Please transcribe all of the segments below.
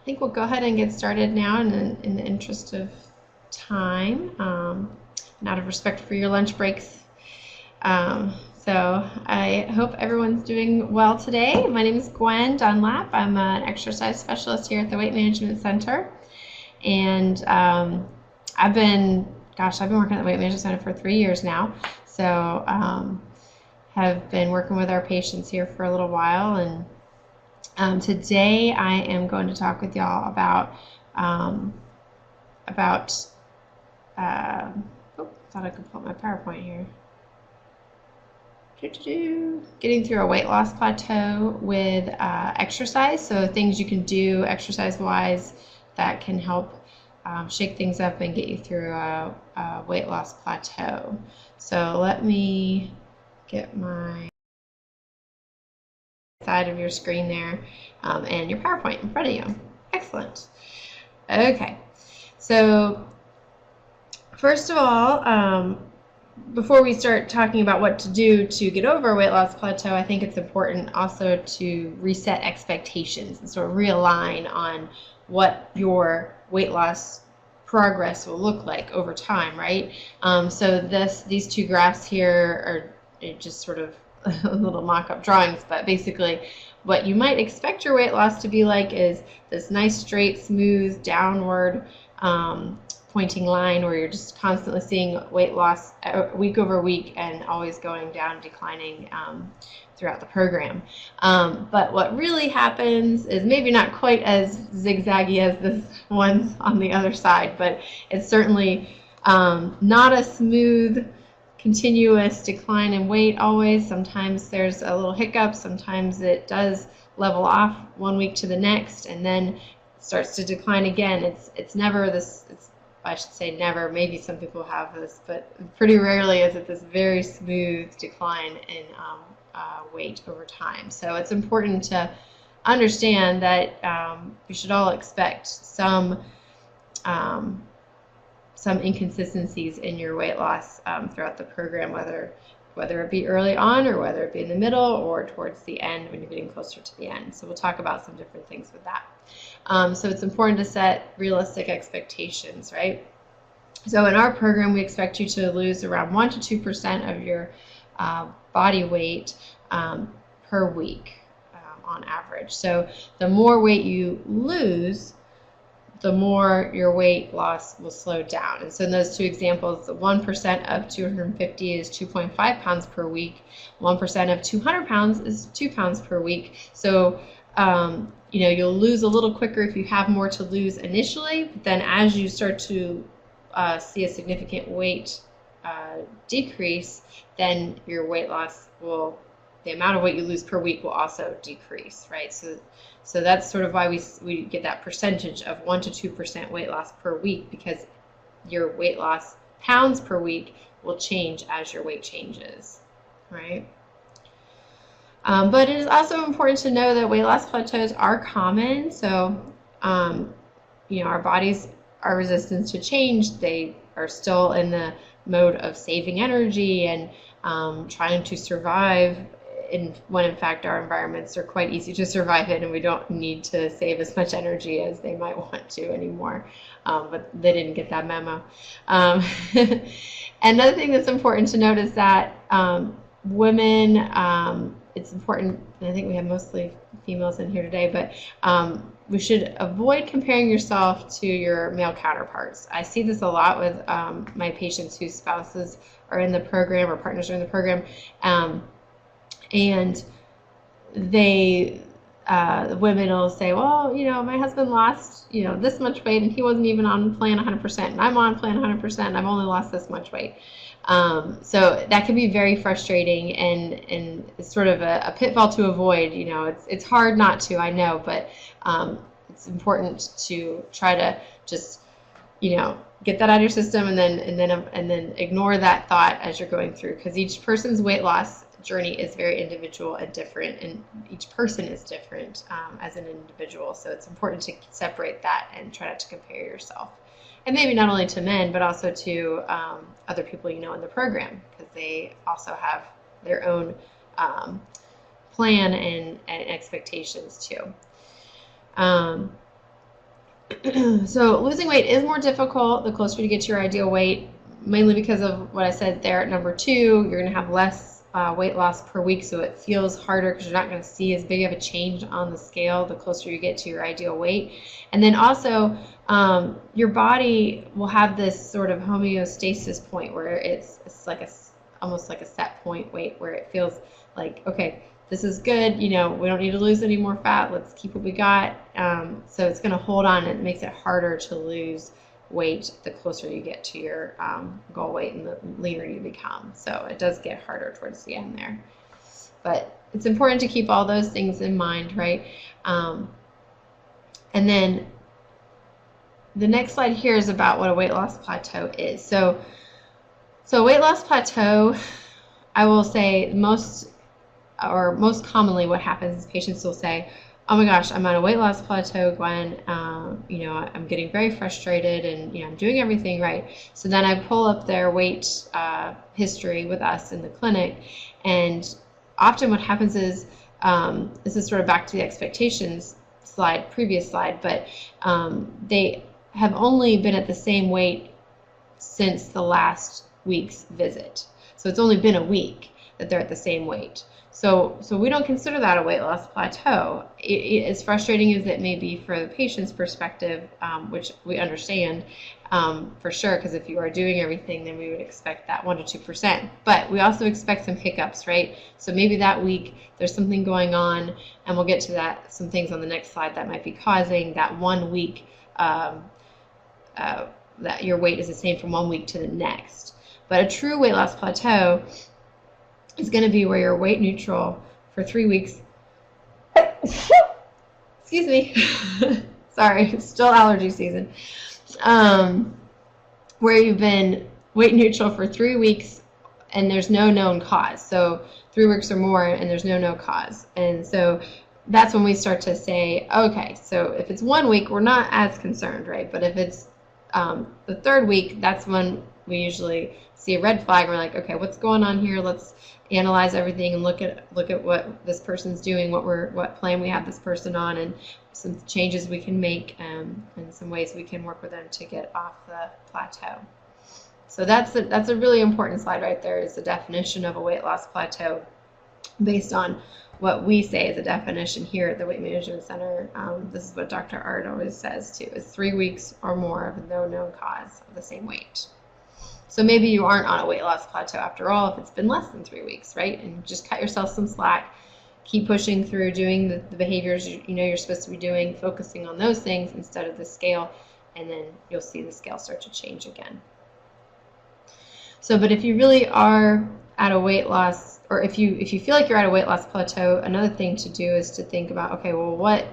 I think we'll go ahead and get started now in the interest of time, and out of respect for your lunch breaks. So I hope everyone's doing well today. My name is Gwen Dunlap. I'm an exercise specialist here at the Weight Management Center. And I've been working at the Weight Management Center for 3 years now. So have been working with our patients here for a little while. And today I am going to talk with y'all about thought I could pull up my PowerPoint here. Getting through a weight loss plateau with exercise. So things you can do exercise-wise that can help shake things up and get you through a weight loss plateau. So let me get my side of your screen there and your PowerPoint in front of you. Excellent. Okay, so first of all, before we start talking about what to do to get over a weight loss plateau, I think it's important also to reset expectations and sort of realign on what your weight loss progress will look like over time, right? So these two graphs here are just sort of little mock-up drawings, but basically what you might expect your weight loss to be like is this nice, straight, smooth, downward pointing line where you're just constantly seeing weight loss week over week and always going down, declining throughout the program. But what really happens is maybe not quite as zigzaggy as this one on the other side, but it's certainly not a smooth, continuous decline in weight always. Sometimes there's a little hiccup. Sometimes it does level off one week to the next and then starts to decline again. It's never this, I should say never, maybe some people have this, but pretty rarely is it this very smooth decline in weight over time. So it's important to understand that we should all expect some inconsistencies in your weight loss throughout the program, whether it be early on or whether it be in the middle or towards the end when you're getting closer to the end. So we'll talk about some different things with that. So it's important to set realistic expectations, right? So in our program, we expect you to lose around 1 to 2% of your body weight per week on average. So the more weight you lose, the more your weight loss will slow down. And so in those two examples, 1% of 250 is 2.5 pounds per week. 1% of 200 pounds is 2 pounds per week. So you'll lose a little quicker if you have more to lose initially, but then as you start to see a significant weight decrease, then your weight loss the amount of weight you lose per week will also decrease, right? So that's sort of why we get that percentage of 1 to 2% weight loss per week, because your weight loss pounds per week will change as your weight changes, right? But it is also important to know that weight loss plateaus are common. So, our bodies are resistant to change. They are still in the mode of saving energy and trying to survive when in fact our environments are quite easy to survive in and we don't need to save as much energy as they might want to anymore. But they didn't get that memo. Another thing that's important to note is that women, it's important, and I think we have mostly females in here today, but we should avoid comparing yourself to your male counterparts. I see this a lot with my patients whose spouses are in the program or partners are in the program, and the women will say, well, my husband lost, this much weight and he wasn't even on plan 100%, and I'm on plan 100% and I've only lost this much weight. So that can be very frustrating and it's sort of a pitfall to avoid. It's hard not to, I know, but it's important to try to just, get that out of your system and then ignore that thought as you're going through, because each person's weight loss journey is very individual and different, and each person is different as an individual. So it's important to separate that and try not to compare yourself. And maybe not only to men, but also to other people in the program, because they also have their own plan and expectations too. So losing weight is more difficult the closer you get to your ideal weight, mainly because of what I said there at number 2. You're going to have less weight loss per week, so it feels harder because you're not going to see as big of a change on the scale the closer you get to your ideal weight. And then also, your body will have this sort of homeostasis point where it's like almost like a set point weight where it feels like, okay, this is good, we don't need to lose any more fat, let's keep what we got. So it's going to hold on, and it makes it harder to lose weight the closer you get to your goal weight and the leaner you become. So it does get harder towards the end there. But it's important to keep all those things in mind, right? And then the next slide here is about what a weight loss plateau is. So weight loss plateau, I will say most commonly what happens is patients will say, oh my gosh, I'm on a weight loss plateau, Gwen. I'm getting very frustrated, and I'm doing everything right. So then I pull up their weight history with us in the clinic, and often what happens is, this is sort of back to the expectations slide, previous slide, but they have only been at the same weight since the last week's visit. So it's only been a week that they're at the same weight. So we don't consider that a weight loss plateau. As frustrating as it may be for the patient's perspective, which we understand for sure, because if you are doing everything, then we would expect that 1 to 2%. But we also expect some hiccups, right? So maybe that week there's something going on, and we'll get to that, some things on the next slide that might be causing that 1 week, that your weight is the same from 1 week to the next. But a true weight loss plateau is going to be where you're weight neutral for 3 weeks. Excuse me. Sorry, it's still allergy season. Where you've been weight neutral for 3 weeks and there's no known cause. So 3 weeks or more and there's no cause. And so that's when we start to say, okay, so if it's 1 week, we're not as concerned, right? But if it's the 3rd week, that's when we usually see a red flag. We're like, okay, what's going on here? Let's analyze everything and look at what this person's doing, what plan we have this person on, and some changes we can make, and some ways we can work with them to get off the plateau. So that's a really important slide right there, is the definition of a weight loss plateau based on what we say is a definition here at the Weight Management Center. This is what Dr. Art always says too, is 3 weeks or more of no known cause of the same weight. So maybe you aren't on a weight loss plateau after all if it's been less than 3 weeks, right? And just cut yourself some slack. Keep pushing through, doing the behaviors you're supposed to be doing, focusing on those things instead of the scale, and then you'll see the scale start to change again. So, but if you really are at a weight loss, or if you feel like you're at a weight loss plateau, another thing to do is to think about, okay, well, what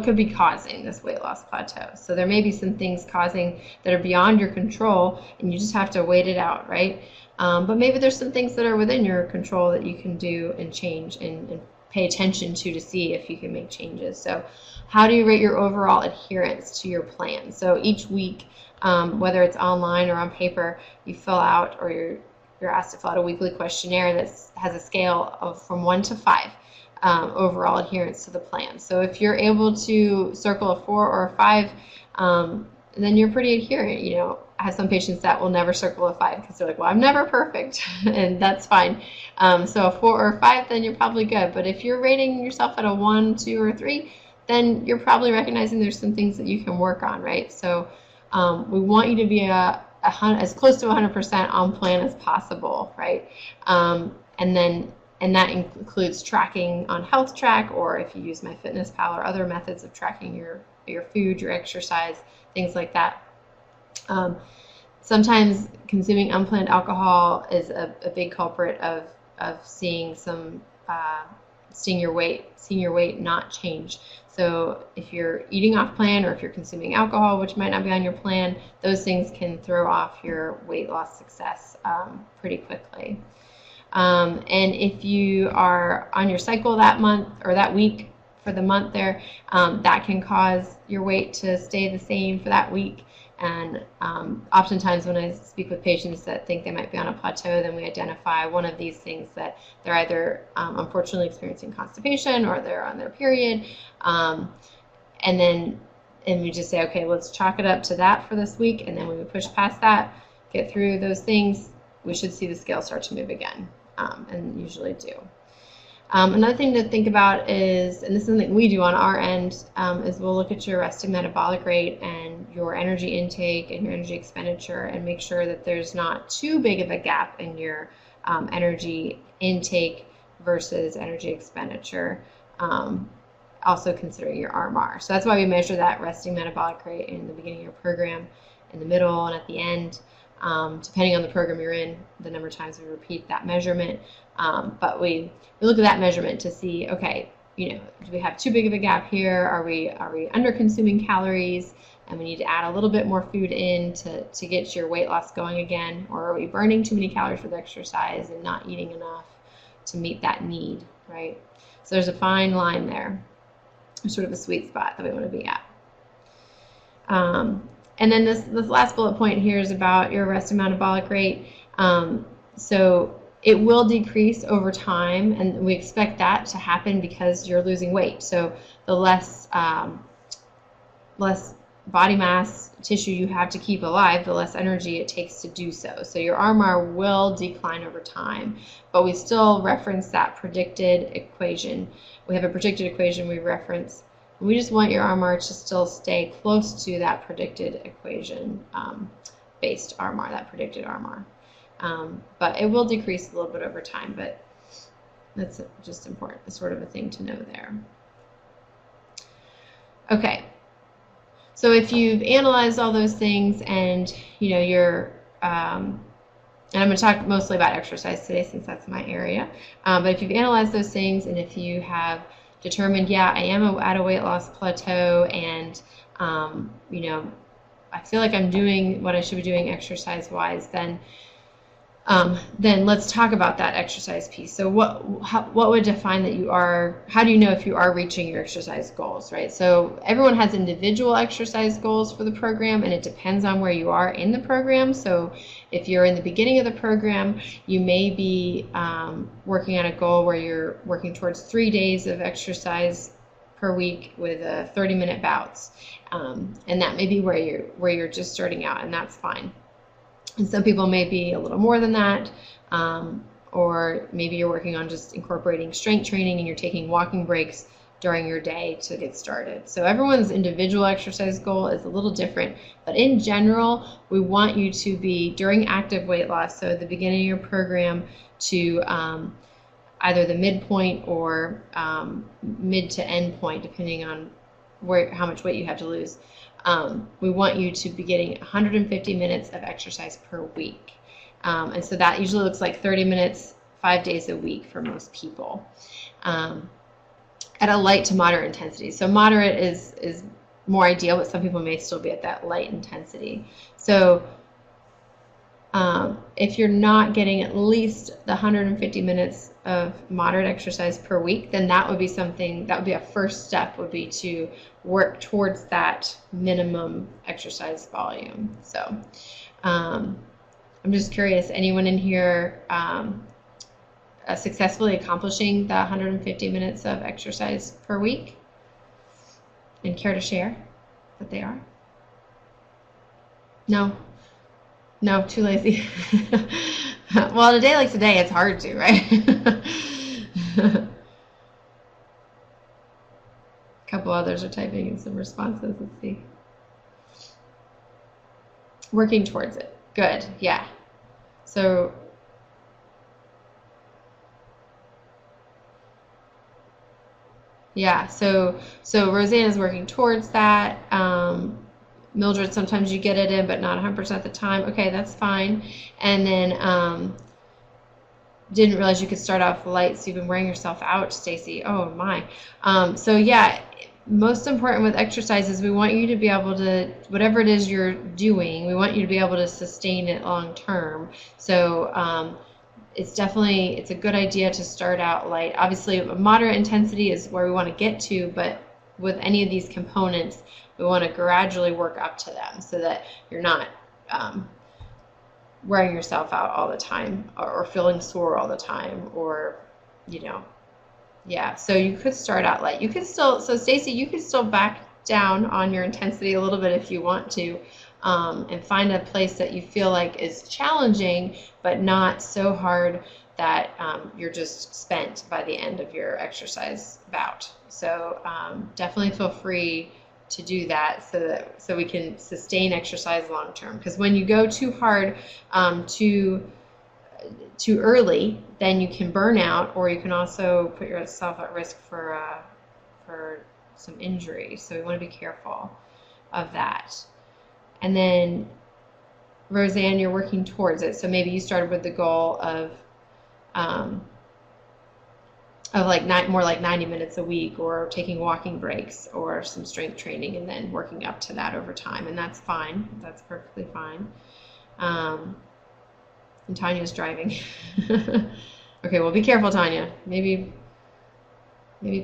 could be causing this weight loss plateau? So there may be some things causing that are beyond your control, and you just have to wait it out, right? But maybe there's some things that are within your control that you can do and change and pay attention to see if you can make changes. So how do you rate your overall adherence to your plan? So each week, whether it's online or on paper, you fill out, or you're asked to fill out a weekly questionnaire that has a scale of from 1 to 5. Overall adherence to the plan. So if you're able to circle a 4 or a 5, then you're pretty adherent. I have some patients that will never circle a 5 because they're like, well, I'm never perfect, and that's fine. So a 4 or a 5, then you're probably good. But if you're rating yourself at a 1, 2, or 3, then you're probably recognizing there's some things that you can work on, right? So we want you to be as close to 100% on plan as possible, right? And that includes tracking on Health Track, or if you use MyFitnessPal or other methods of tracking your food, your exercise, things like that. Sometimes consuming unplanned alcohol is a big culprit of seeing your weight not change. So if you're eating off plan, or if you're consuming alcohol, which might not be on your plan, those things can throw off your weight loss success pretty quickly. And if you are on your cycle that month or that week for the month there, that can cause your weight to stay the same for that week. And oftentimes when I speak with patients that think they might be on a plateau, then we identify one of these things, that they're either unfortunately experiencing constipation, or they're on their period. And and we just say, okay, let's chalk it up to that for this week, and then when we push past that, get through those things, we should see the scale start to move again, and usually do. Another thing to think about is, and this is something we do on our end, is we'll look at your resting metabolic rate and your energy intake and your energy expenditure and make sure that there's not too big of a gap in your energy intake versus energy expenditure. Also considering your RMR. So that's why we measure that resting metabolic rate in the beginning of your program, in the middle, and at the end, depending on the program you're in, the number of times we repeat that measurement. But we look at that measurement to see, okay, do we have too big of a gap here? Are we under consuming calories, and we need to add a little bit more food in to get your weight loss going again? Or are we burning too many calories with exercise and not eating enough to meet that need, right? So there's a fine line there. There's sort of a sweet spot that we want to be at. And then this last bullet point here is about your resting metabolic rate. So it will decrease over time, and we expect that to happen because you're losing weight. So the less body mass tissue you have to keep alive, the less energy it takes to do so. So your RMR will decline over time, but we still reference that predicted equation. We have a predicted equation we reference. We just want your RMR to still stay close to that predicted equation based RMR, that predicted RMR. But it will decrease a little bit over time, but that's just important. It's sort of a thing to know there. Okay. So if you've analyzed all those things and you're, and I'm going to talk mostly about exercise today since that's my area, but if you've analyzed those things and if you have determined, yeah, I am at a weight loss plateau and, I feel like I'm doing what I should be doing exercise-wise, then let's talk about that exercise piece. So what would define that you are, how do you know if you are reaching your exercise goals, right? So everyone has individual exercise goals for the program, and it depends on where you are in the program. So if you're in the beginning of the program, you may be working on a goal where you're working towards 3 days of exercise per week with 30-minute bouts. And that may be where you're just starting out, and that's fine. And some people may be a little more than that, or maybe you're working on just incorporating strength training and you're taking walking breaks during your day to get started. So everyone's individual exercise goal is a little different, but in general, we want you to be during active weight loss, so at the beginning of your program, to either the midpoint or mid to end point, depending on how much weight you have to lose. We want you to be getting 150 minutes of exercise per week. And so that usually looks like 30 minutes, 5 days a week for most people, at a light to moderate intensity. So moderate is more ideal, but some people may still be at that light intensity. So if you're not getting at least the 150 minutes of moderate exercise per week, then that would be something, that would be a first step, would be to work towards that minimum exercise volume. So I'm just curious, anyone in here successfully accomplishing the 150 minutes of exercise per week and care to share that they are? No? No, too lazy. Well, on a day like today, it's hard to, right? A couple others are typing in some responses. Let's see. Working towards it. Good. Yeah. So yeah. So Rosanna's working towards that. Mildred, sometimes you get it in, but not 100% of the time. Okay, that's fine. And then didn't realize you could start off light, so you've been wearing yourself out, Stacy. Oh my. So yeah, most important with exercise is we want you to be able to, whatever it is you're doing, we want you to be able to sustain it long term. So it's a good idea to start out light. Obviously, a moderate intensity is where we want to get to, but with any of these components, we want to gradually work up to them so that you're not wearing yourself out all the time or feeling sore all the time, or, yeah. So you could start out light. You could still, so Stacy, you could still back down on your intensity a little bit if you want to, and find a place that you feel like is challenging, but not so hard that you're just spent by the end of your exercise bout. So definitely feel free to do that so we can sustain exercise long term. Because when you go too hard too early, then you can burn out, or you can also put yourself at risk for some injury. So we want to be careful of that. And then Roseanne, you're working towards it. So maybe you started with the goal of like more like 90 minutes a week, or taking walking breaks or some strength training, and then working up to that over time. And that's fine. That's perfectly fine. And Tanya's driving. Okay, well, be careful, Tanya. Maybe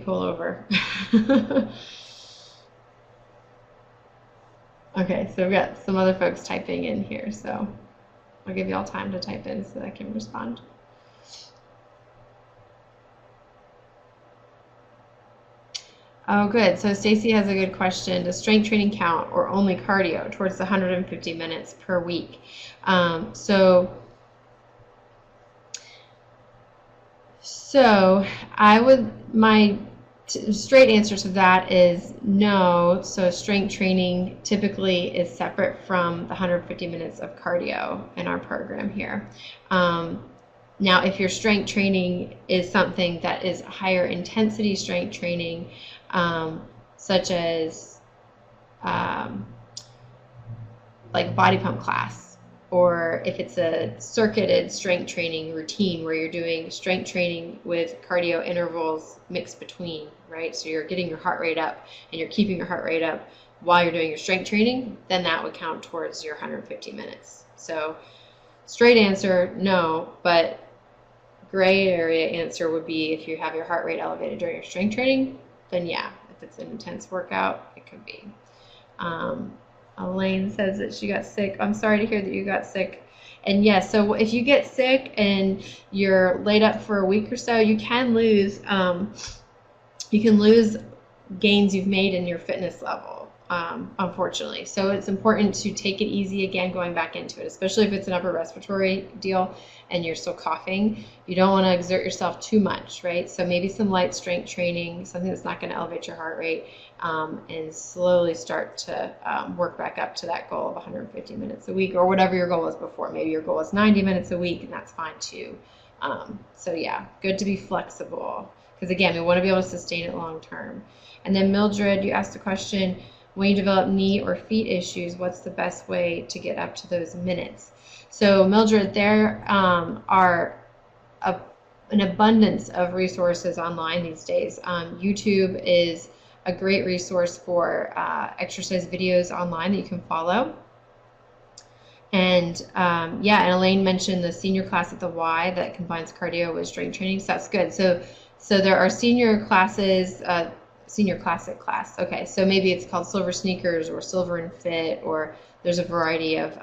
pull over. Okay, so we've got some other folks typing in here, so I'll give you all time to type in so that I can respond. Oh, good. So Stacy has a good question. Does strength training count, or only cardio towards the 150 minutes per week? So my straight answer to that is no. So strength training typically is separate from the 150 minutes of cardio in our program here. Now, if your strength training is something that is higher intensity strength training, such as like body pump class, or if it's a circuited strength training routine where you're doing strength training with cardio intervals mixed between, right? So you're getting your heart rate up and you're keeping your heart rate up while you're doing your strength training, then that would count towards your 150 minutes. So straight answer, no, but gray area answer would be if you have your heart rate elevated during your strength training, then yeah, if it's an intense workout, it could be. Elaine says that she got sick. I'm sorry to hear that you got sick. And yes, so if you get sick and you're laid up for a week or so, you can lose gains you've made in your fitness level, unfortunately. So it's important to take it easy again going back into it, especially if it's an upper respiratory deal and you're still coughing. You don't want to exert yourself too much, right? So maybe some light strength training, something that's not going to elevate your heart rate, and slowly start to work back up to that goal of 150 minutes a week, or whatever your goal was before. Maybe your goal is 90 minutes a week, and that's fine too. So yeah, good to be flexible, because again, we want to be able to sustain it long term. And then Mildred, you asked the question, when you develop knee or feet issues, what's the best way to get up to those minutes? So Mildred, there are an abundance of resources online these days. YouTube is a great resource for exercise videos online that you can follow. And yeah, and Elaine mentioned the senior class at the Y that combines cardio with strength training, so that's good. So there are senior classes, senior classic class. Okay, so maybe it's called Silver Sneakers or Silver and Fit, or there's a variety of,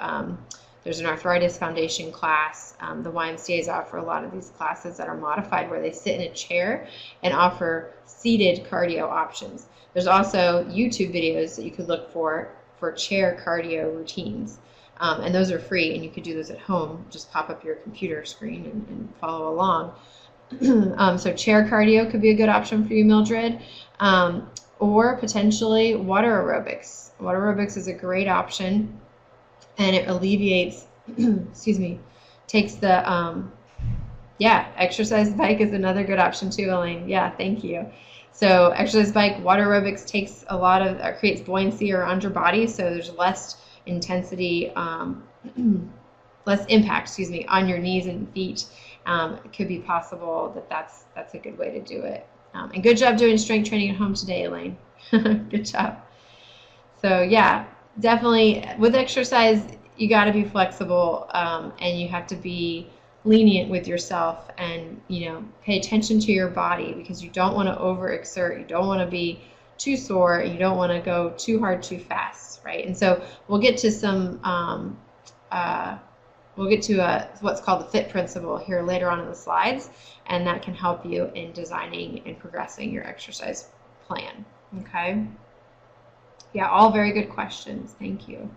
there's an arthritis foundation class. The YMCA's offer a lot of these classes that are modified where they sit in a chair and offer seated cardio options. There's also YouTube videos that you could look for chair cardio routines. And those are free, and you could do those at home. Just pop up your computer screen and follow along. So chair cardio could be a good option for you, Mildred, or potentially water aerobics. Water aerobics is a great option, and it alleviates, excuse me, takes the, yeah, exercise bike is another good option too, Elaine. Yeah, thank you. So exercise bike, water aerobics takes a lot of, creates buoyancy around your body, so there's less intensity, less impact, excuse me, on your knees and feet. It could be possible that's a good way to do it. And good job doing strength training at home today, Elaine. Good job. So yeah, definitely with exercise, you got to be flexible, and you have to be lenient with yourself, and pay attention to your body, because you don't want to overexert, you don't want to be too sore, you don't want to go too hard too fast, right? And so we'll get to some what's called the FITT principle here later on in the slides, and that can help you in designing and progressing your exercise plan. Okay. Yeah, all very good questions. Thank you.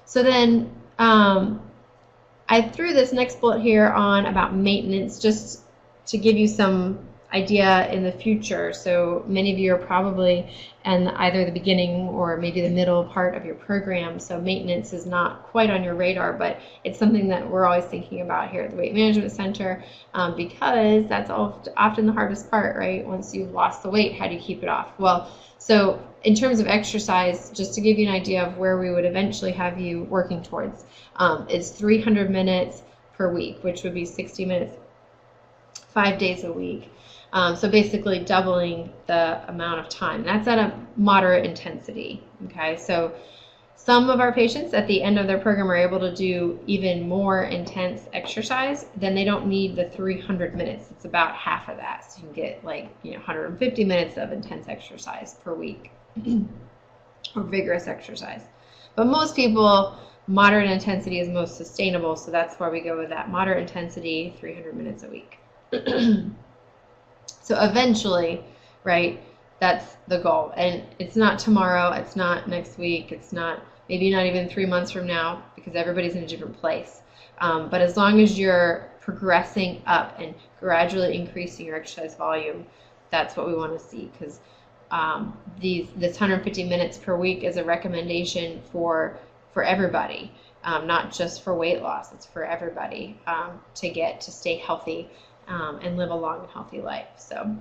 So then I threw this next bullet here on about maintenance just to give you some idea in the future. So many of you are probably in either the beginning or maybe the middle part of your program. So maintenance is not quite on your radar, but it's something that we're always thinking about here at the Weight Management Center because that's often the hardest part, right? Once you've lost the weight, how do you keep it off? Well, so in terms of exercise, just to give you an idea of where we would eventually have you working towards, is 300 minutes per week, which would be 60 minutes, 5 days a week. So basically doubling the amount of time. That's at a moderate intensity, okay? So some of our patients at the end of their program are able to do even more intense exercise. Then they don't need the 300 minutes. It's about half of that. So you can get 150 minutes of intense exercise per week or vigorous exercise. But most people, moderate intensity is most sustainable. So that's why we go with that moderate intensity, 300 minutes a week. So eventually, right, that's the goal. And it's not tomorrow, it's not next week, it's not maybe not even 3 months from now because everybody's in a different place. But as long as you're progressing up and gradually increasing your exercise volume, that's what we want to see, because this 150 minutes per week is a recommendation for everybody, not just for weight loss. It's for everybody to stay healthy and live a long and healthy life. So,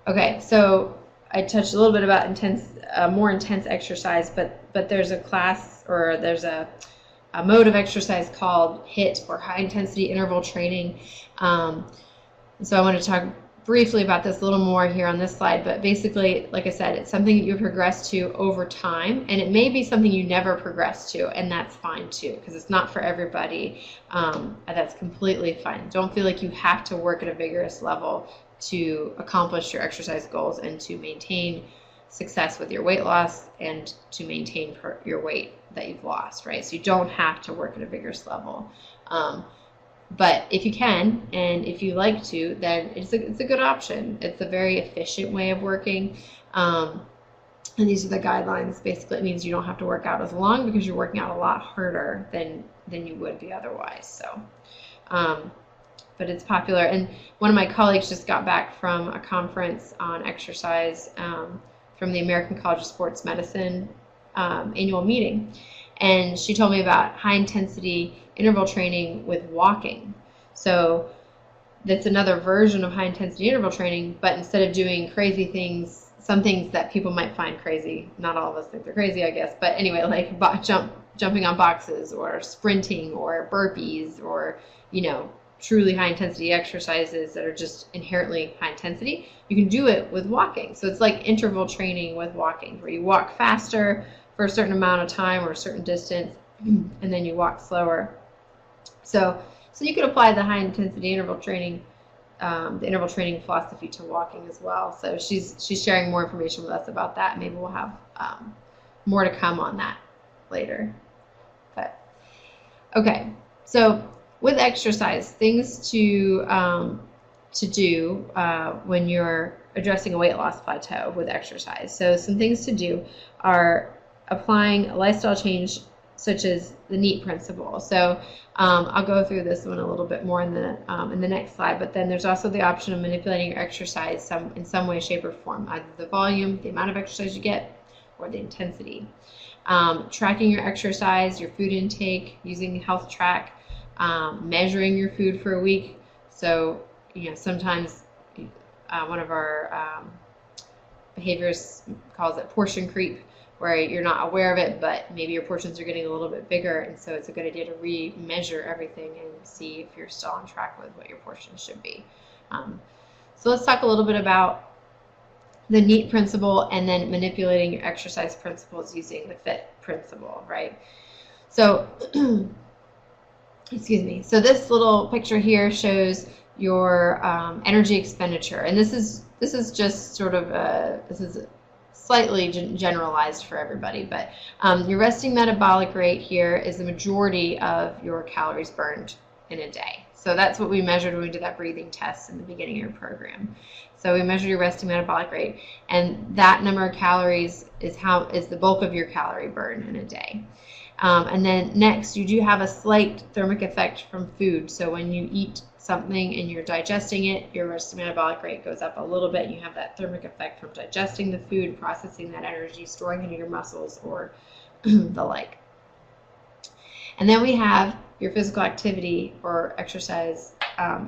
okay, so I touched a little bit about more intense exercise, but there's a class, or there's a mode of exercise called HIIT, or high intensity interval training. So I want to talk briefly about this a little more here on this slide, but basically, like I said, it's something that you progress to over time, and it may be something you never progress to, and that's fine too, because it's not for everybody. That's completely fine. Don't feel like you have to work at a vigorous level to accomplish your exercise goals and to maintain success with your weight loss and to maintain your weight that you've lost, right? So you don't have to work at a vigorous level. But if you can, and if you like to, then it's a good option. It's a very efficient way of working. And these are the guidelines. Basically, it means you don't have to work out as long because you're working out a lot harder than you would be otherwise. So, but it's popular. And one of my colleagues just got back from a conference on exercise from the American College of Sports Medicine annual meeting. And she told me about high intensity interval training with walking. So that's another version of high intensity interval training, but instead of doing crazy things, some things that people might find crazy, not all of us think they're crazy, I guess, but anyway, like jumping on boxes or sprinting or burpees or, truly high intensity exercises that are just inherently high intensity, you can do it with walking. So it's like interval training with walking, where you walk faster for a certain amount of time or a certain distance, and then you walk slower. So you could apply the high intensity interval training, the interval training philosophy to walking as well. So she's sharing more information with us about that. Maybe we'll have more to come on that later. But okay, so with exercise, things to do when you're addressing a weight loss plateau with exercise. So some things to do are applying a lifestyle change such as the NEAT principle. So I'll go through this one a little bit more in the next slide, but then there's also the option of manipulating your exercise in some way, shape, or form, either the volume, the amount of exercise you get, or the intensity. Tracking your exercise, your food intake, using Health Track, measuring your food for a week. So, sometimes one of our behaviors calls it portion creep, where you're not aware of it, but maybe your portions are getting a little bit bigger, and so it's a good idea to re-measure everything and see if you're still on track with what your portions should be. So let's talk a little bit about the NEAT principle and then manipulating your exercise principles using the FITT principle, right? So, excuse me. So this little picture here shows your energy expenditure, and this is just sort of this is slightly generalized for everybody, but your resting metabolic rate here is the majority of your calories burned in a day. So that's what we measured when we did that breathing test in the beginning of your program. So we measured your resting metabolic rate, and that number of calories is the bulk of your calorie burn in a day. And then next, you do have a slight thermic effect from food. So when you eat something and you're digesting it, your resting metabolic rate goes up a little bit. You have that thermic effect from digesting the food, processing that energy, storing it in your muscles, or the like. And then we have your physical activity or exercise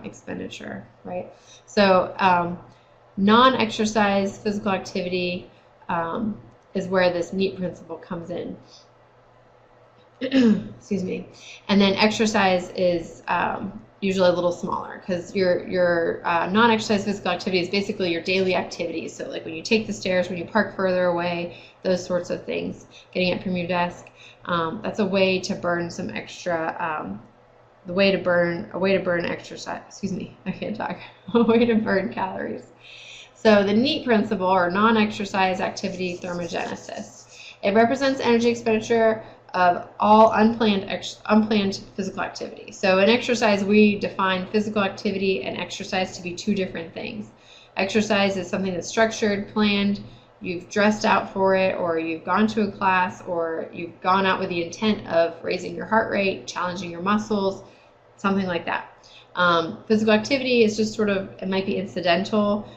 expenditure, right? So non-exercise physical activity is where this NEAT principle comes in. Excuse me. And then exercise is usually a little smaller, because your non-exercise physical activity is basically your daily activities. So like when you take the stairs, when you park further away, those sorts of things, getting up from your desk. That's a way to burn some extra, a way to burn exercise, excuse me, I can't talk, a way to burn calories. So the NEAT principle, or non-exercise activity thermogenesis, it represents energy expenditure of all unplanned physical activity. So in exercise, we define physical activity and exercise to be two different things. Exercise is something that's structured, planned, you've dressed out for it, or you've gone to a class, or you've gone out with the intent of raising your heart rate, challenging your muscles, something like that. Physical activity is just sort of, it might be incidental,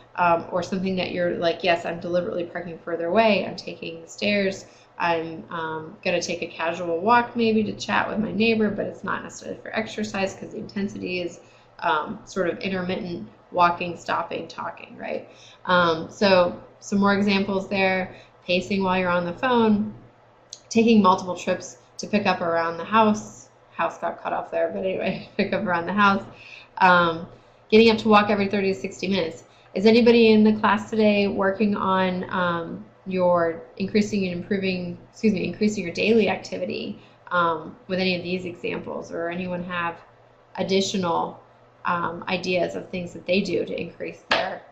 or something that you're like, yes, I'm deliberately parking further away, I'm taking the stairs, I'm going to take a casual walk maybe to chat with my neighbor, but it's not necessarily for exercise because the intensity is sort of intermittent walking, stopping, talking, right? So some more examples there: pacing while you're on the phone, taking multiple trips to pick up around the house. House got cut off there, but anyway, pick up around the house. Getting up to walk every 30 to 60 minutes. Is anybody in the class today working on your increasing your daily activity with any of these examples, or anyone have additional ideas of things that they do to increase their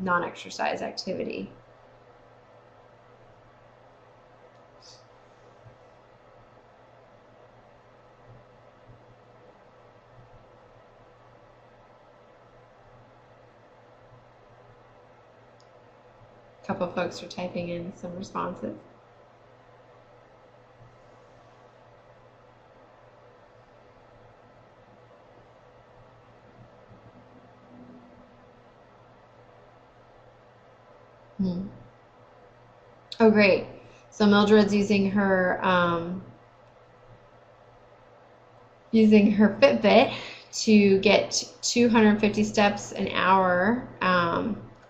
non-exercise activity? A couple of folks are typing in some responses. Oh, great. So Mildred's using her Fitbit to get 250 steps an hour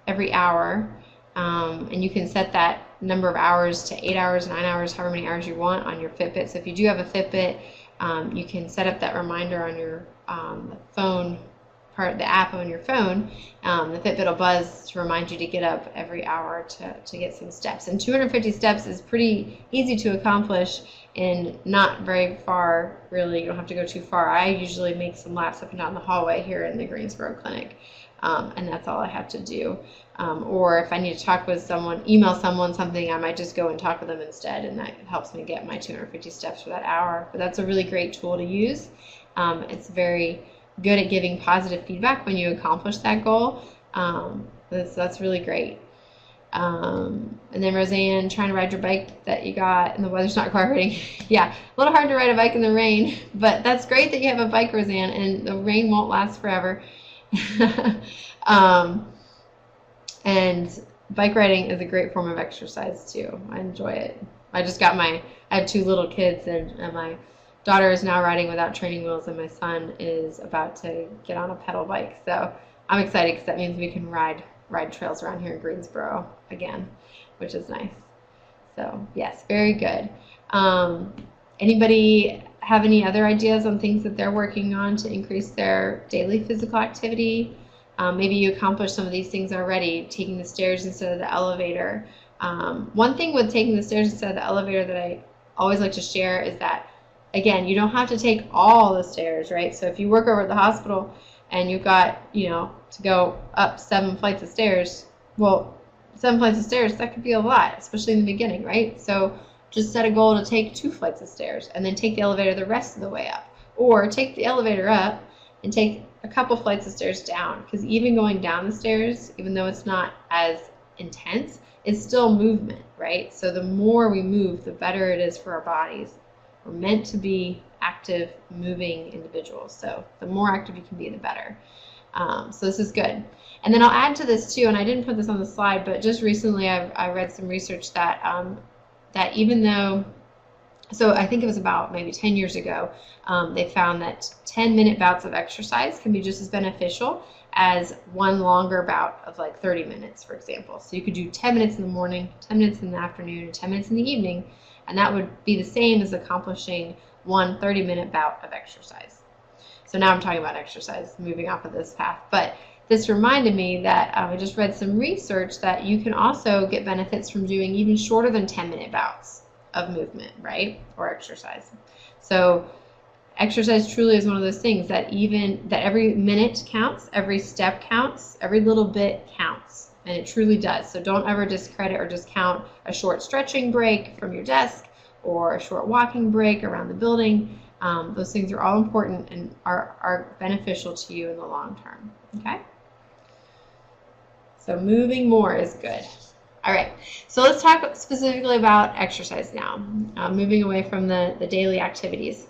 every hour. And you can set that number of hours to 8 hours, 9 hours, however many hours you want on your Fitbit. So if you do have a Fitbit, you can set up that reminder on your phone, the app on your phone. The Fitbit will buzz to remind you to get up every hour to get some steps. And 250 steps is pretty easy to accomplish and not very far, really. You don't have to go too far. I usually make some laps up and down the hallway here in the Greensboro Clinic. And that's all I have to do. Or if I need to talk with someone, email someone something, I might just go and talk with them instead, and that helps me get my 250 steps for that hour. But that's a really great tool to use. It's very good at giving positive feedback when you accomplish that goal. That's really great. And then Roseanne, trying to ride your bike that you got and the weather's not cooperating. Yeah, a little hard to ride a bike in the rain, but that's great that you have a bike, Roseanne, and the rain won't last forever. And bike riding is a great form of exercise too. I enjoy it. I have two little kids, and my daughter is now riding without training wheels, and my son is about to get on a pedal bike. So I'm excited because that means we can ride trails around here in Greensboro again, which is nice. So yes, very good. Anybody have any other ideas on things that they're working on to increase their daily physical activity? Maybe you accomplished some of these things already, taking the stairs instead of the elevator. One thing with taking the stairs instead of the elevator that I always like to share is that, again, you don't have to take all the stairs, right? So if you work over at the hospital and you've got, to go up 7 flights of stairs, well, 7 flights of stairs, that could be a lot, especially in the beginning, right? So just set a goal to take 2 flights of stairs and then take the elevator the rest of the way up. Or take the elevator up and take a couple flights of stairs down, because even going down the stairs, even though it's not as intense, it's still movement, right? So the more we move, the better it is for our bodies. We're meant to be active, moving individuals. So the more active you can be, the better. So this is good. And then I'll add to this too, and I didn't put this on the slide, but just recently I read some research that that even though, so I think it was about maybe 10 years ago, they found that 10-minute bouts of exercise can be just as beneficial as one longer bout of like 30 minutes, for example. So you could do 10 minutes in the morning, 10 minutes in the afternoon, and 10 minutes in the evening, and that would be the same as accomplishing one 30-minute bout of exercise. So now I'm talking about exercise, moving off of this path. But this reminded me that I just read some research that you can also get benefits from doing even shorter than 10-minute bouts of movement, right, or exercise. So exercise truly is one of those things that every minute counts, every step counts, every little bit counts, and it truly does. So don't ever discredit or discount a short stretching break from your desk or a short walking break around the building. Those things are all important and are beneficial to you in the long term, okay? So moving more is good. All right, so let's talk specifically about exercise now, moving away from the daily activities.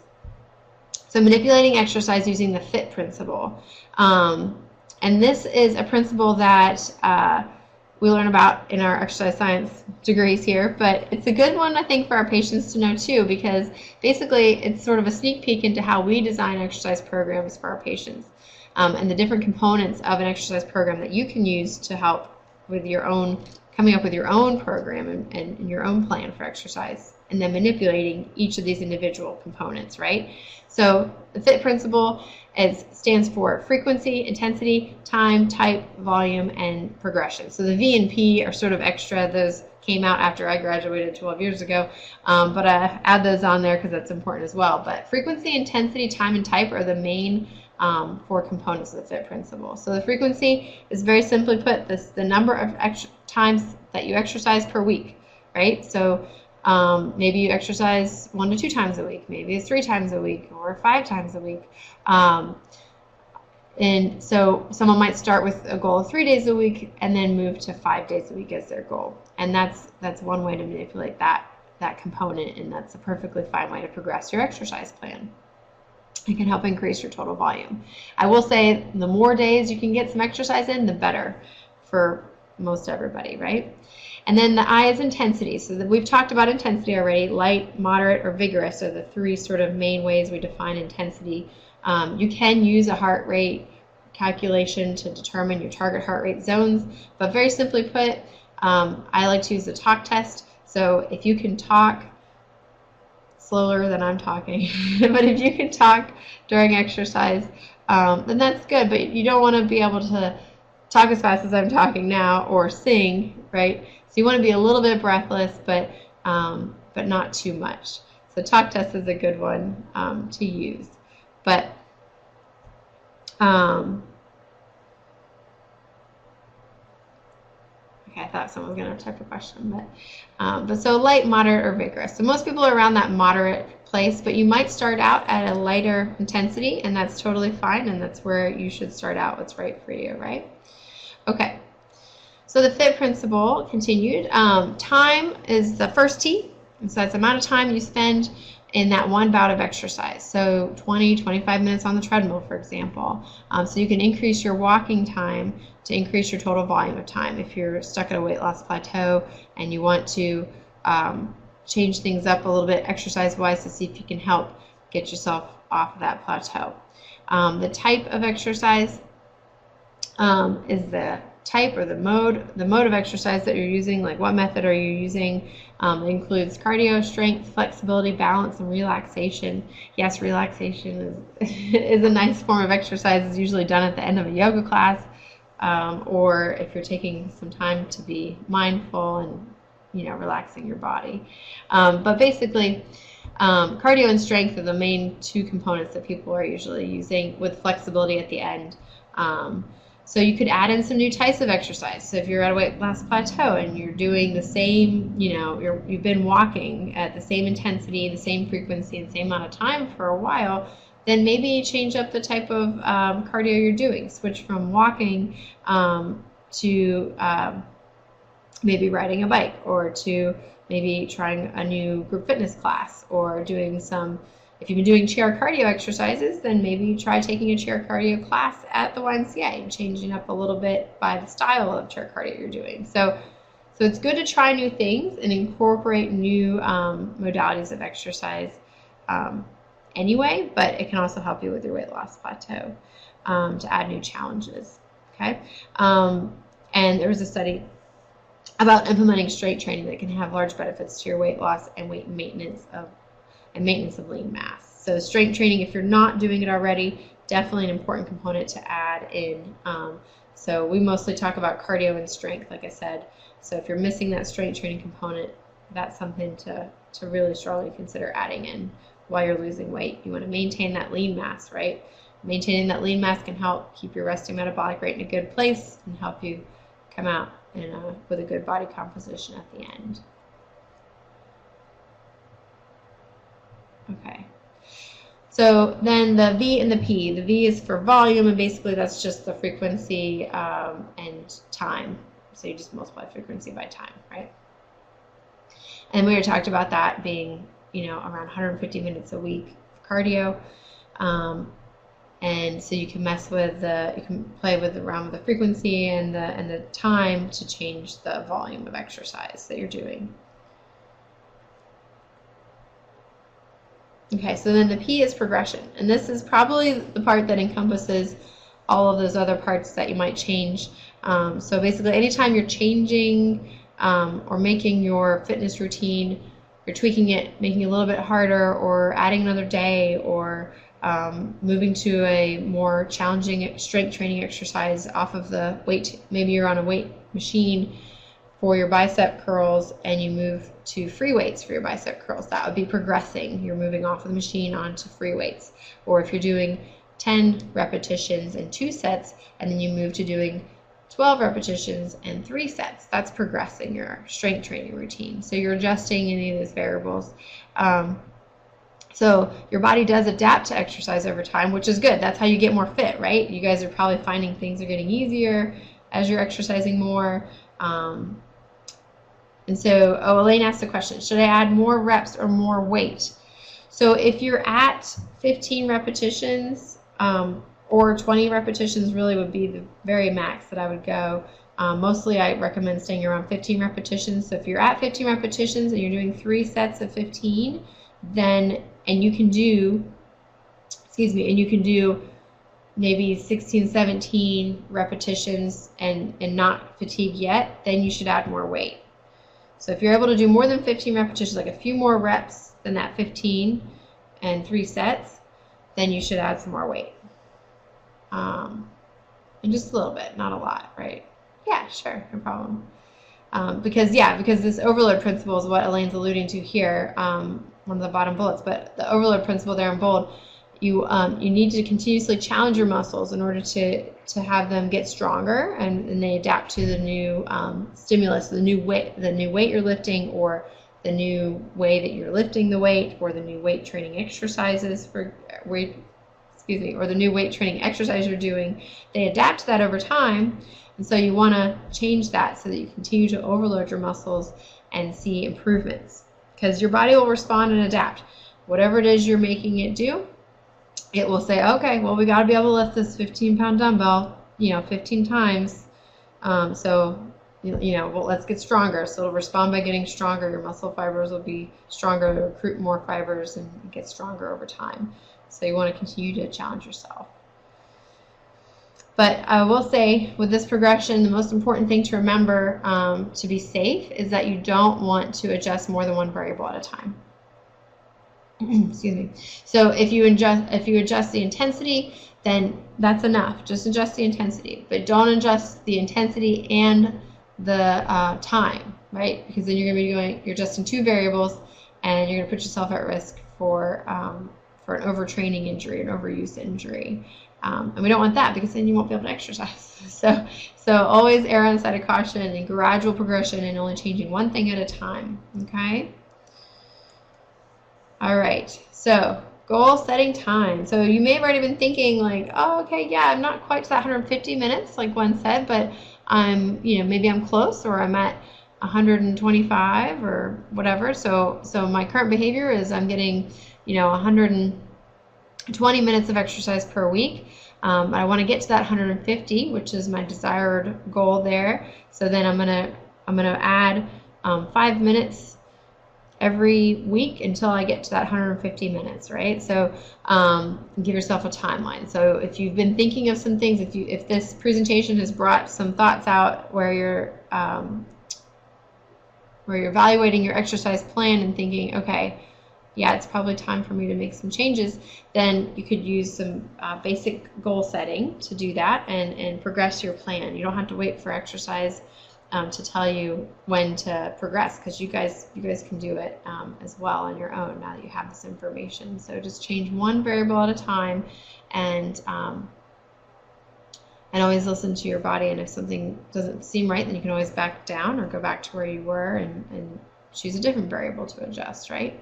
So manipulating exercise using the FITT principle. And this is a principle that we learn about in our exercise science degrees here, but it's a good one, I think, for our patients to know too, because basically it's sort of a sneak peek into how we design exercise programs for our patients, and the different components of an exercise program that you can use to help with your own, coming up with your own program and your own plan for exercise, and then manipulating each of these individual components, right? So the FITT principle stands for frequency, intensity, time, type, volume, and progression. So the V and P are sort of extra. Those came out after I graduated 12 years ago, but I add those on there because that's important as well. But frequency, intensity, time, and type are the main 4 components of the FITT principle. So the frequency is very simply put the number of times that you exercise per week, right? So maybe you exercise 1 to 2 times a week, maybe it's 3 times a week or 5 times a week. And so someone might start with a goal of 3 days a week and then move to 5 days a week as their goal. And that's one way to manipulate that component, and that's a perfectly fine way to progress your exercise plan. It can help increase your total volume. I will say the more days you can get some exercise in, the better for most everybody, right? And then the I is intensity. So we've talked about intensity already. Light, moderate, or vigorous are the 3 sort of main ways we define intensity. You can use a heart rate calculation to determine your target heart rate zones, but very simply put, I like to use the talk test. So if you can talk slower than I'm talking, but if you can talk during exercise, then that's good, but you don't want to be able to talk as fast as I'm talking now or sing, right? So you want to be a little bit breathless, but not too much. So talk test is a good one to use. But okay, I thought someone was going to type a question, but so light, moderate, or vigorous. So most people are around that moderate place, but you might start out at a lighter intensity, and that's totally fine, and that's where you should start out, what's right for you, right? Okay, so the FITT principle continued. Time is the first T, and so that's the amount of time you spend in that one bout of exercise. So 20, 25 minutes on the treadmill, for example. So you can increase your walking time to increase your total volume of time. If you're stuck at a weight loss plateau and you want to change things up a little bit exercise-wise to see if you can help get yourself off of that plateau. The type of exercise is the type or the mode of exercise that you're using, like what method are you using. It includes cardio, strength, flexibility, balance, and relaxation. Yes, relaxation is a nice form of exercise. It's usually done at the end of a yoga class, or if you're taking some time to be mindful and relaxing your body. But basically, cardio and strength are the main 2 components that people are usually using, with flexibility at the end. So you could add in some new types of exercise. So if you're at a weight loss plateau and you're doing the same, you've been walking at the same intensity, the same frequency, and the same amount of time for a while, then maybe change up the type of cardio you're doing. Switch from walking to maybe riding a bike, or to maybe trying a new group fitness class, or doing some, if you've been doing chair cardio exercises, then maybe try taking a chair cardio class at the YMCA and changing up a little bit by the style of chair cardio you're doing. So it's good to try new things and incorporate new modalities of exercise anyway, but it can also help you with your weight loss plateau to add new challenges, okay? And there was a study about implementing strength training that can have large benefits to your weight loss and weight maintenance of lean mass. So strength training, if you're not doing it already, definitely an important component to add in. So we mostly talk about cardio and strength, like I said. So if you're missing that strength training component, that's something to really strongly consider adding in while you're losing weight. You want to maintain that lean mass, right? Maintaining that lean mass can help keep your resting metabolic rate in a good place and help you come out with a good body composition at the end. Okay. So then the V and the P. The V is for volume, and basically that's just the frequency and time. So you just multiply frequency by time, right? And we already talked about that being, around 150 minutes a week of cardio. And so you can you can play around with the frequency and the time to change the volume of exercise that you're doing. Okay, so then the P is progression, and this is probably the part that encompasses all of those other parts that you might change. So basically, anytime you're changing or making your fitness routine, you're tweaking it, making it a little bit harder, or adding another day, or moving to a more challenging strength training exercise off of the weight. Maybe you're on a weight machine for your bicep curls and you move to free weights for your bicep curls. That would be progressing. You're moving off of the machine onto free weights. Or if you're doing 10 repetitions and 2 sets and then you move to doing 12 repetitions and 3 sets, that's progressing your strength training routine. So you're adjusting any of those variables. So your body does adapt to exercise over time, which is good. That's how you get more fit, right? You guys are probably finding things are getting easier as you're exercising more. And so, Elaine asked the question, should I add more reps or more weight? So if you're at 15 repetitions or 20 repetitions really would be the very max that I would go. Mostly I recommend staying around 15 repetitions. So if you're at 15 repetitions and you're doing 3 sets of 15, then, and you can do maybe 16, 17 repetitions and not fatigue yet, then you should add more weight. So if you're able to do more than 15 repetitions, like a few more reps than that 15 and 3 sets, then you should add some more weight. And just a little bit, not a lot, right? Yeah, sure, no problem. Because this overload principle is what Elaine's alluding to here, one of the bottom bullets, but the overload principle there in bold, you need to continuously challenge your muscles in order to have them get stronger and they adapt to the new stimulus, the new weight you're lifting, or the new way that you're lifting the weight, or the new weight training exercises or the new weight training exercise you're doing. They adapt to that over time, and so you want to change that so that you continue to overload your muscles and see improvements, because your body will respond and adapt. Whatever it is you're making it do, it will say, okay, well, we got to be able to lift this 15-pound dumbbell, 15 times. Well, let's get stronger. So it'll respond by getting stronger. Your muscle fibers will be stronger, recruit more fibers, and get stronger over time. So you want to continue to challenge yourself. But I will say, with this progression, the most important thing to remember to be safe is that you don't want to adjust more than one variable at a time. Excuse me. So if you adjust the intensity, then that's enough. Just adjust the intensity, but don't adjust the intensity and the time, right? Because then you're adjusting 2 variables, and you're going to put yourself at risk for an overtraining injury, an overuse injury, and we don't want that, because then you won't be able to exercise. So always err on the side of caution and gradual progression, and only changing one thing at a time. Okay. All right, so Goal setting time. So you may have already been thinking like, oh, okay, yeah, I'm not quite to that 150 minutes like one said, but I'm, maybe I'm close, or I'm at 125 or whatever. So my current behavior is I'm getting, 120 minutes of exercise per week. I want to get to that 150, which is my desired goal there. So then I'm gonna add 5 minutes every week until I get to that 150 minutes, right? So give yourself a timeline. So if you've been thinking of some things, if this presentation has brought some thoughts out where you're evaluating your exercise plan and thinking, okay, yeah, it's probably time for me to make some changes, then you could use some basic goal setting to do that and progress your plan. You don't have to wait for exercise to tell you when to progress, because you guys can do it as well on your own now that you have this information. So just change one variable at a time, and always listen to your body. And if something doesn't seem right, then you can always back down or go back to where you were and choose a different variable to adjust, right?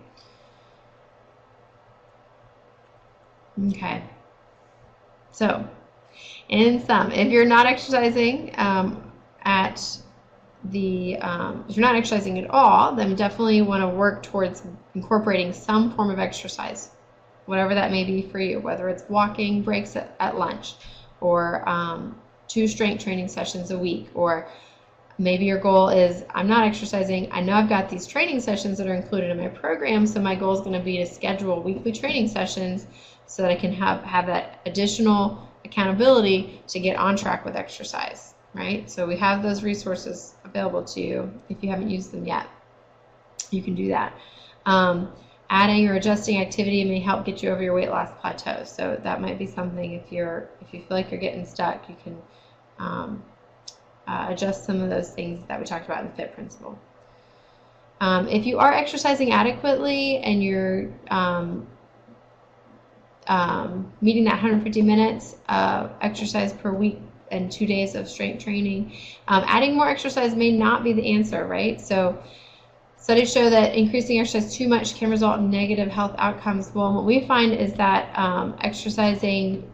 Okay. So, in sum, if you're not exercising if you're not exercising at all, then definitely want to work towards incorporating some form of exercise, whatever that may be for you, whether it's walking breaks at lunch, or 2 strength training sessions a week, or maybe your goal is, I'm not exercising, I know I've got these training sessions that are included in my program, so my goal is going to be to schedule weekly training sessions so that I can have that additional accountability to get on track with exercise. Right? So we have those resources available to you. If you haven't used them yet, you can do that. Adding or adjusting activity may help get you over your weight loss plateau. So that might be something, if you feel like you're getting stuck, you can adjust some of those things that we talked about in the FITT principle. If you are exercising adequately and you're meeting that 150 minutes of exercise per week and 2 days of strength training, adding more exercise may not be the answer, right? So studies show that increasing exercise too much can result in negative health outcomes. Well, what we find is that exercising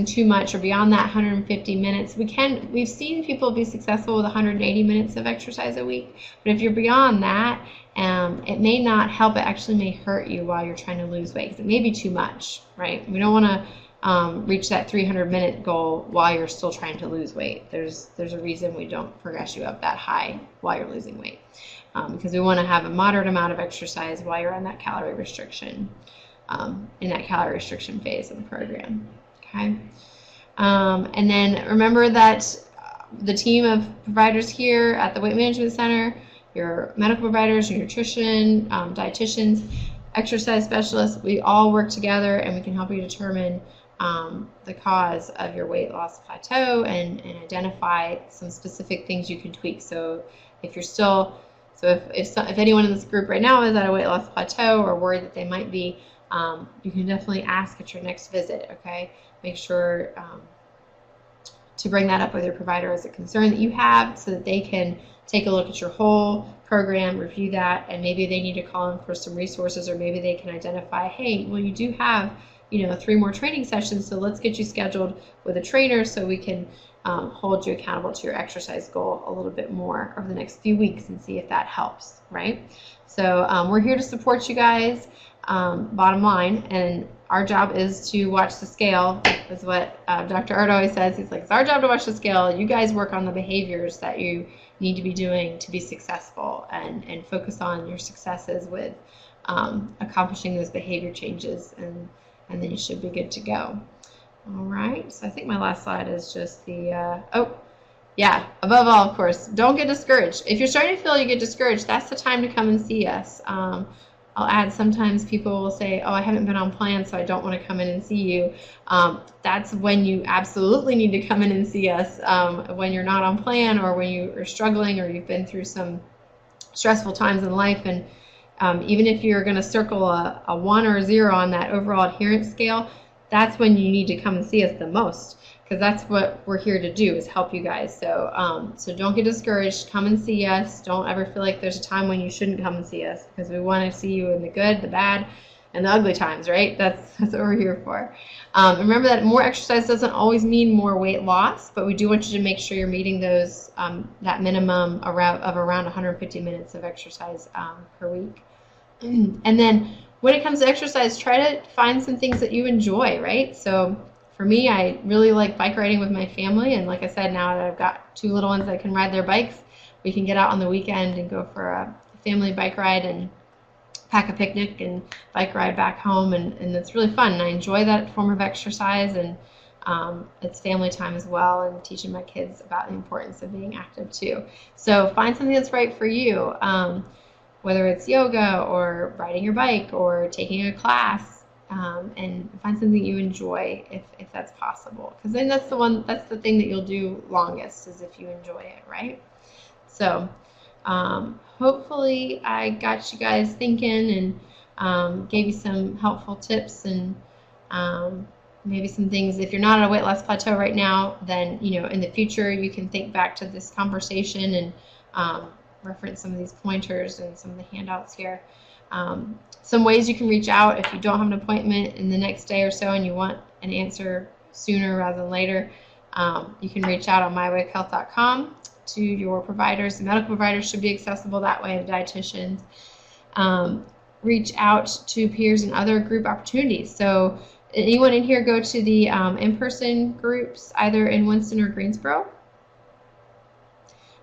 too much or beyond that 150 minutes, we've seen people be successful with 180 minutes of exercise a week, but if you're beyond that, it may not help. It actually may hurt you while you're trying to lose weight, because it may be too much, right? We don't want to reach that 300-minute goal while you're still trying to lose weight. There's a reason we don't progress you up that high while you're losing weight, because we want to have a moderate amount of exercise while you're on that calorie restriction, in that calorie restriction phase of the program. Okay, and then remember that the team of providers here at the Weight Management Center, your medical providers, your nutrition, dietitians, exercise specialists, we all work together and we can help you determine the cause of your weight loss plateau and identify some specific things you can tweak. So if you're still, if anyone in this group right now is at a weight loss plateau or worried that they might be, you can definitely ask at your next visit, okay? Make sure to bring that up with your provider as a concern that you have, so that they can take a look at your whole program, review that, and maybe they need to call in for some resources, or maybe they can identify, hey, well, you do have 3 more training sessions, so let's get you scheduled with a trainer so we can hold you accountable to your exercise goal a little bit more over the next few weeks and see if that helps, right? So we're here to support you guys, bottom line, and our job is to watch the scale. Is what Dr. Art always says. He's like, it's our job to watch the scale. You guys work on the behaviors that you need to be doing to be successful, and focus on your successes with accomplishing those behavior changes, and then you should be good to go. All right, so I think my last slide is just the, above all, of course, don't get discouraged. If you're starting to feel you get discouraged, that's the time to come and see us. I'll add, sometimes people will say, oh, I haven't been on plan, so I don't want to come in and see you. That's when you absolutely need to come in and see us, when you're not on plan, or when you are struggling, or you've been through some stressful times in life. And even if you're going to circle a 1 or a 0 on that overall adherence scale, that's when you need to come and see us the most, because that's what we're here to do, is help you guys. So so don't get discouraged. Come and see us. Don't ever feel like there's a time when you shouldn't come and see us, because we want to see you in the good, the bad, and the ugly times, right? That's what we're here for. Remember that more exercise doesn't always mean more weight loss, but we do want you to make sure you're meeting those that minimum of around 150 minutes of exercise per week. And then when it comes to exercise, try to find some things that you enjoy, right? So for me, I really like bike riding with my family, and like I said, now that I've got 2 little ones that can ride their bikes, we can get out on the weekend and go for a family bike ride and pack a picnic and bike ride back home, and it's really fun, and I enjoy that form of exercise, and it's family time as well, and teaching my kids about the importance of being active too. So find something that's right for you, whether it's yoga or riding your bike or taking a class, and find something you enjoy if that's possible, because then that's the thing that you'll do longest, is if you enjoy it, right? So hopefully I got you guys thinking and gave you some helpful tips, and maybe some things. If you're not at a weight loss plateau right now, then in the future you can think back to this conversation and reference some of these pointers and some of the handouts here. Some ways you can reach out if you don't have an appointment in the next day or so and you want an answer sooner rather than later. You can reach out on mywayofhealth.com to your providers. The medical providers should be accessible that way, and dietitians. Reach out to peers and other group opportunities. So anyone in here go to the in-person groups either in Winston or Greensboro?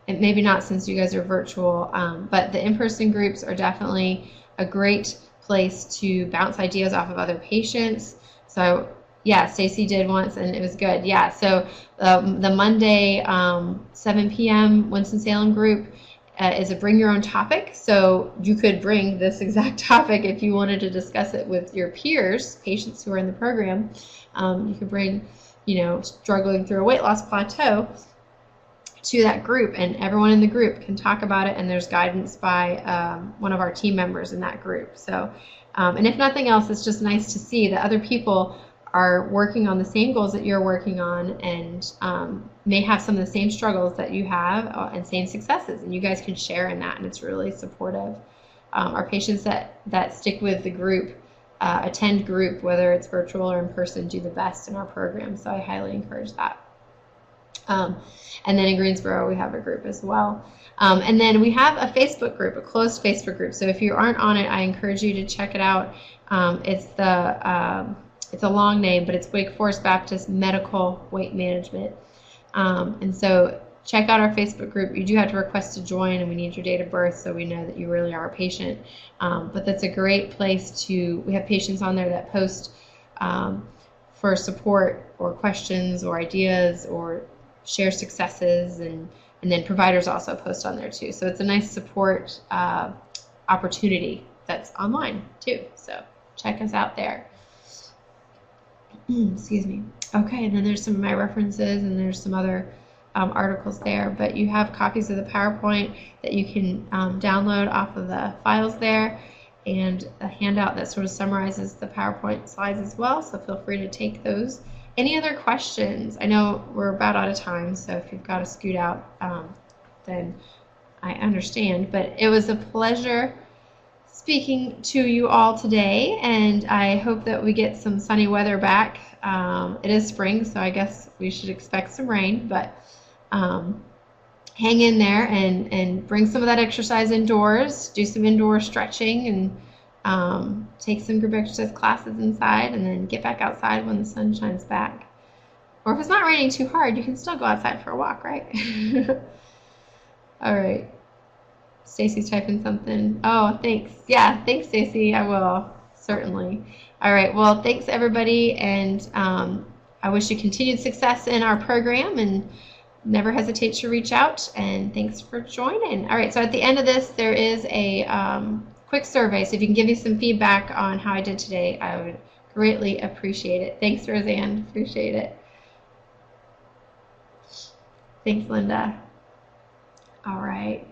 And maybe not, since you guys are virtual, but the in-person groups are definitely a great place to bounce ideas off of other patients. So yeah, Stacy did once and it was good. Yeah, so the Monday 7 p.m. Winston-Salem group is a bring your own topic. So you could bring this exact topic if you wanted to discuss it with your peers, patients who are in the program. You could bring, struggling through a weight loss plateau to that group, and everyone in the group can talk about it, and there's guidance by one of our team members in that group. So, and if nothing else, it's just nice to see that other people are working on the same goals that you're working on, and may have some of the same struggles that you have and same successes, and you guys can share in that, and it's really supportive. Our patients that stick with the group, attend group, whether it's virtual or in person, do the best in our program, so I highly encourage that. And then in Greensboro, we have a group as well. And then we have a Facebook group, a closed Facebook group. So if you aren't on it, I encourage you to check it out. It's a long name, but it's Wake Forest Baptist Medical Weight Management. And so check out our Facebook group. You do have to request to join, and we need your date of birth so we know that you really are a patient. But that's a great place we have patients on there that post for support or questions or ideas or share successes, and then providers also post on there too. So it's a nice support opportunity that's online too. So check us out there. Excuse me. Okay, and then there's some of my references, and there's some other articles there, but you have copies of the PowerPoint that you can download off of the files there, and a handout that sort of summarizes the PowerPoint slides as well, so feel free to take those. Any other questions? I know we're about out of time, so if you've got to scoot out, then I understand. But it was a pleasure speaking to you all today, and I hope that we get some sunny weather back. It is spring, so I guess we should expect some rain, but hang in there and bring some of that exercise indoors, do some indoor stretching, and take some group exercise classes inside, and then get back outside when the sun shines back. Or if it's not raining too hard, you can still go outside for a walk, right? All right. Stacy's typing something. Oh, thanks. Yeah, thanks, Stacy. I will, certainly. All right. Well, thanks, everybody, and I wish you continued success in our program, and never hesitate to reach out, and thanks for joining. All right. So at the end of this, there is a quick survey, so if you can give me some feedback on how I did today, I would greatly appreciate it. Thanks, Roseanne. Appreciate it. Thanks, Linda. All right.